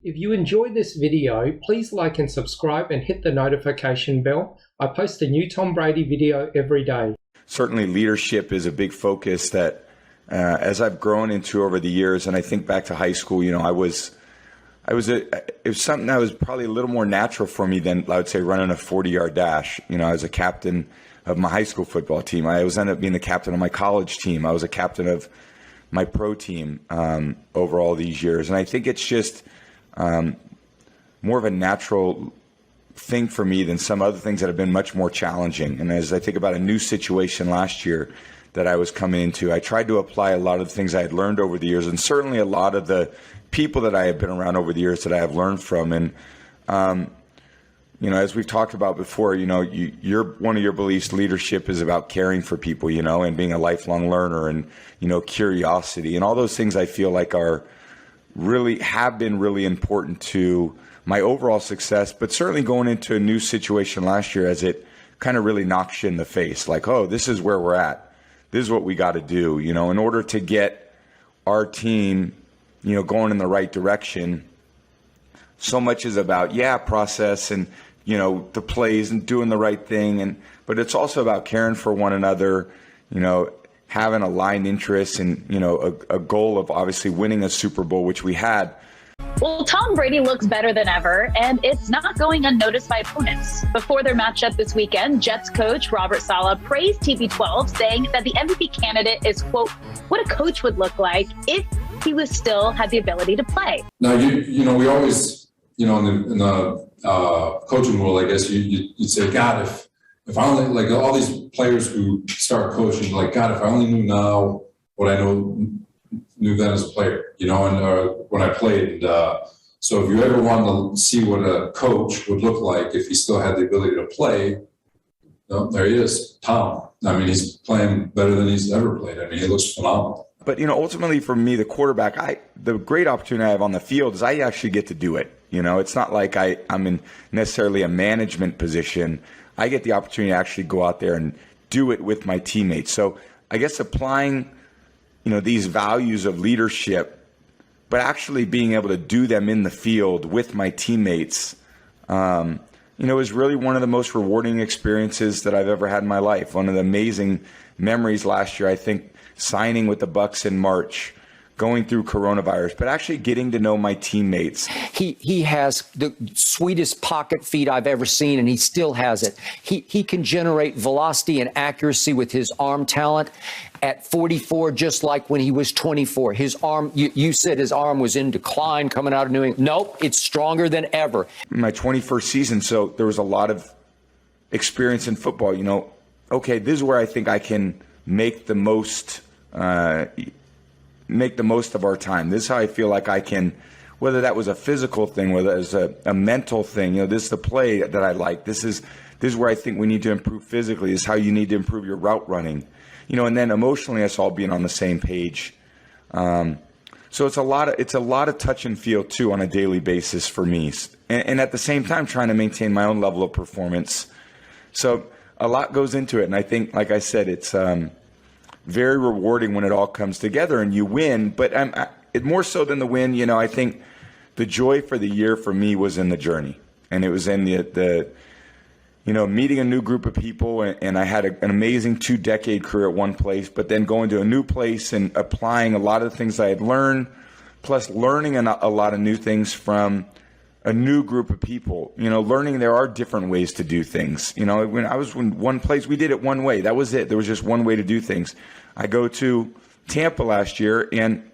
If you enjoyed this video, please like and subscribe and hit the notification bell. I post a new Tom Brady video every day. Certainly leadership is a big focus that as I've grown into over the years, and I think back to high school, it was something that was probably a little more natural for me than I would say running a 40-yard dash. I was a captain of my high school football team. I ended up being the captain of my college team. I was a captain of my pro team over all these years. And I think it's just more of a natural thing for me than some other things that have been much more challenging. And as I think about a new situation last year that I was coming into, I tried to apply a lot of the things I had learned over the years, and certainly a lot of the people that I have been around over the years that I have learned from. And as we've talked about before, you're one of your beliefs, leadership is about caring for people, and being a lifelong learner and, curiosity and all those things I feel like have been really important to my overall success, but certainly going into a new situation last year as it kind of really knocks you in the face, like, oh, this is where we're at. This is what we got to do, in order to get our team, going in the right direction. So much is about, process and, the plays and doing the right thing. But it's also about caring for one another, having aligned interests and, a goal of obviously winning a Super Bowl, which we had. Well, Tom Brady looks better than ever, and it's not going unnoticed by opponents. Before their matchup this weekend, Jets coach Robert Saleh praised TB12, saying that the MVP candidate is, quote, what a coach would look like if he was still had the ability to play. Now, we always, in the coaching world, I guess you'd say, God, if I only, like all these players who start coaching, like, God, if I only knew now what I knew then as a player, and when I played. So if you ever want to see what a coach would look like if he still had the ability to play, there he is, Tom. I mean, he's playing better than he's ever played. I mean, he looks phenomenal. But, ultimately for me, the quarterback, the great opportunity I have on the field is I actually get to do it. It's not like I'm in necessarily a management position. I get the opportunity to actually go out there and do it with my teammates. So I guess applying, these values of leadership, but actually being able to do them in the field with my teammates, is really one of the most rewarding experiences that I've ever had in my life. One of the amazing memories last year, I think, signing with the Bucs in March, going through coronavirus, but actually getting to know my teammates. He has the sweetest pocket feet I've ever seen, and he still has it. He can generate velocity and accuracy with his arm talent at 44, just like when he was 24. His arm, you said his arm was in decline coming out of New England. Nope, it's stronger than ever. My 21st season, so there was a lot of experience in football. Okay, this is where I think I can make the most of our time. This is how I feel like I can, whether that was a physical thing, whether it was a mental thing, this is the play that I like. This is where I think we need to improve physically. This is how you need to improve your route running. And then emotionally, us all being on the same page. So it's a lot of touch and feel too on a daily basis for me. And at the same time, trying to maintain my own level of performance. So a lot goes into it. And I think, like I said, it's very rewarding when it all comes together and you win. But more so than the win, I think the joy for the year for me was in the journey. And it was in the meeting a new group of people. And I had an amazing 2-decade career at one place, but then going to a new place and applying a lot of the things I had learned, plus learning a lot of new things from a new group of people, learning there are different ways to do things. When I was in one place, we did it one way. That was it. There was just one way to do things. I go to Tampa last year and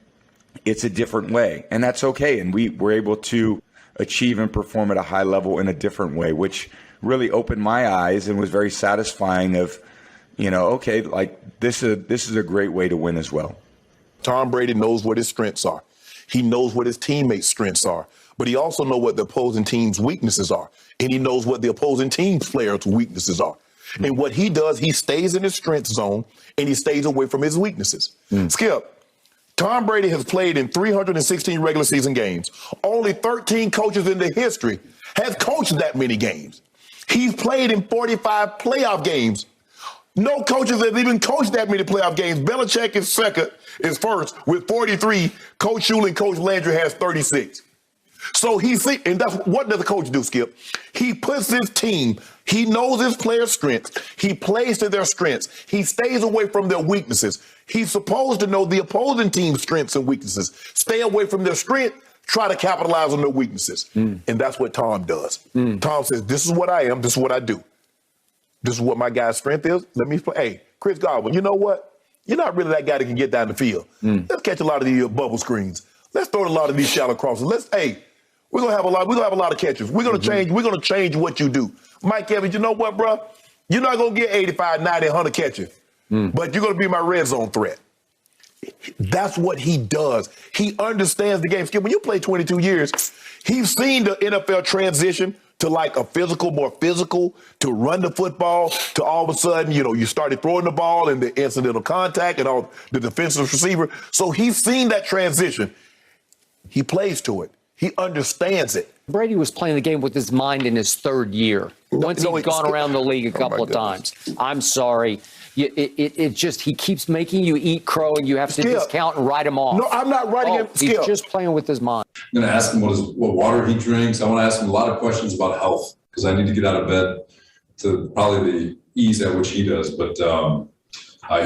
it's a different way, and that's okay. And we were able to achieve and perform at a high level in a different way, which really opened my eyes and was very satisfying of, okay, like this is a great way to win as well. Tom Brady knows what his strengths are. He knows what his teammates' strengths are. But he also knows what the opposing team's weaknesses are. And he knows what the opposing team's players' weaknesses are. And what he does, he stays in his strength zone and he stays away from his weaknesses. Skip, Tom Brady has played in 316 regular season games. Only 13 coaches in the history have coached that many games. He's played in 45 playoff games. No coaches have even coached that many playoff games. Belichick is first with 43. Coach Shula and Coach Landry has 36. So and that's what does the coach do, Skip? He puts his team, he knows his players' strengths, he plays to their strengths, he stays away from their weaknesses. He's supposed to know the opposing team's strengths and weaknesses, stay away from their strength, try to capitalize on their weaknesses. And that's what Tom does. Tom says, this is what I am, this is what I do. This is what my guy's strength is. Let me play. Hey, Chris Godwin, you know what? You're not really that guy that can get down the field. Let's catch a lot of these bubble screens. Let's throw a lot of these shallow crosses. We're gonna have a lot of catches. We're gonna change what you do. Mike Evans, you know what, bro? You're not gonna get 85, 90, 100 catches, but you're gonna be my red zone threat. That's what he does. He understands the game. Skip, when you play 22 years, he's seen the NFL transition to like more physical, to run the football, to all of a sudden, you started throwing the ball and the incidental contact and all the defensive receiver. So he's seen that transition. He plays to it. He understands it. Brady was playing the game with his mind in his third year. Once he'd gone around the league a couple of times. I'm sorry. It just, he keeps making you eat crow and you have to discount and write him off. No, I'm not writing him. He's just playing with his mind. I'm going to ask him what water he drinks. I want to ask him a lot of questions about health because I need to get out of bed to probably the ease at which he does. But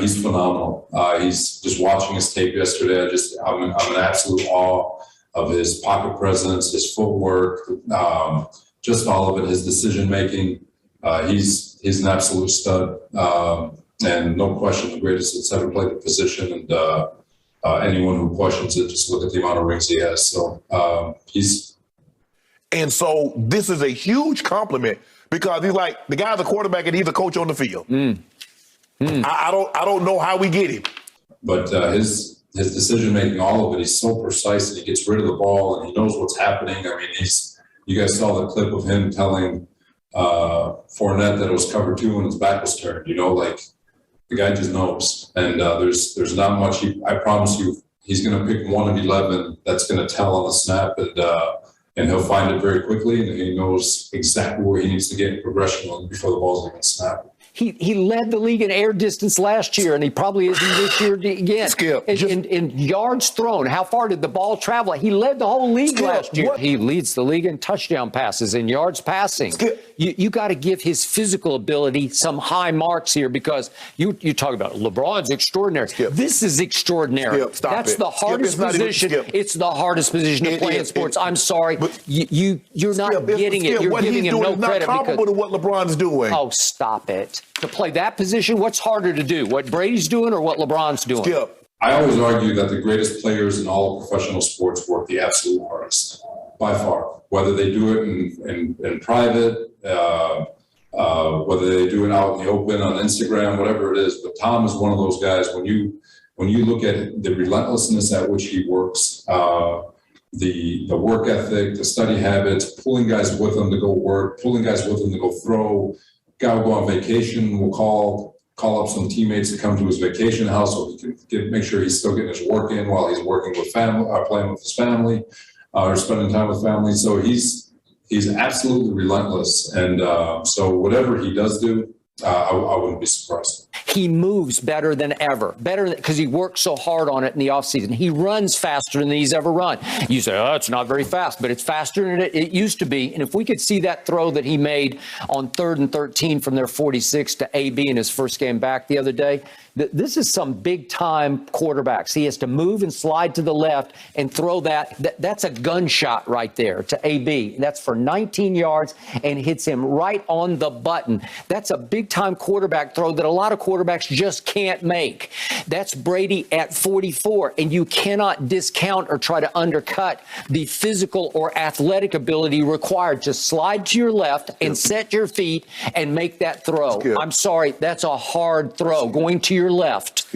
he's phenomenal. He's just watching his tape yesterday. I'm in absolute awe of his pocket presence, his footwork, just all of it, his decision making. He's an absolute stud, and no question the greatest that's ever played the position. And anyone who questions it, just look at the amount of rings he has. So And so this is a huge compliment because he's like the guy's a quarterback and he's a coach on the field. I don't know how we get him, but his decision making, all of it, he's so precise and he gets rid of the ball and he knows what's happening. I mean, you guys saw the clip of him telling Fournette that it was cover 2 and his back was turned. The guy just knows, and there's not much. I promise you, he's going to pick one of 11 that's going to tell on the snap, and he'll find it very quickly, and he knows exactly where he needs to get in progression before the ball's even snapped. He led the league in air distance last year, and he probably isn't this year again. Skip, in yards thrown, how far did the ball travel? He led the whole league last year. He leads the league in touchdown passes and yards passing. You got to give his physical ability some high marks here because you talk about LeBron's extraordinary. This is extraordinary. That's the hardest position. It's the hardest position to play in sports. I'm sorry, you're not getting it. You're giving him no credit. It's not comparable to what LeBron's doing. Oh, stop it. To play that position, what's harder to do? What Brady's doing or what LeBron's doing? Skip. I always argue that the greatest players in all of professional sports work the absolute hardest, by far. Whether they do it in private, whether they do it out in the open on Instagram, whatever it is. But Tom is one of those guys. When you look at the relentlessness at which he works, the work ethic, the study habits, pulling guys with him to go work, pulling guys with him to go throw. Guy will go on vacation. We'll call up some teammates to come to his vacation house so he can make sure he's still getting his work in while he's working with family, playing with his family, or spending time with family. So he's absolutely relentless, and so whatever he does do, I wouldn't be surprised. He moves better than ever, because he works so hard on it in the offseason. He runs faster than he's ever run. You say, oh, it's not very fast, but it's faster than it used to be. And if we could see that throw that he made on 3rd and 13 from their 46 to AB in his first game back the other day, this is some big-time quarterbacks. He has to move and slide to the left and throw that. That's a gunshot right there to AB. That's for 19 yards and hits him right on the button. That's a big-time quarterback throw that a lot of quarterbacks just can't make. That's Brady at 44, and you cannot discount or try to undercut the physical or athletic ability required to slide to your left and set your feet and make that throw. I'm sorry, that's a hard throw going to your left.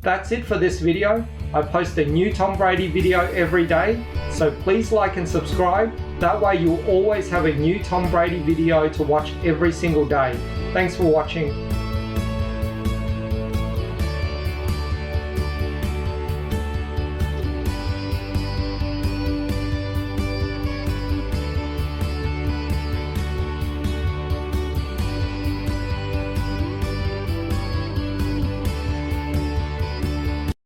That's it for this video. I post a new Tom Brady video every day, so please like and subscribe. That way you'll always have a new Tom Brady video to watch every single day. Thanks for watching.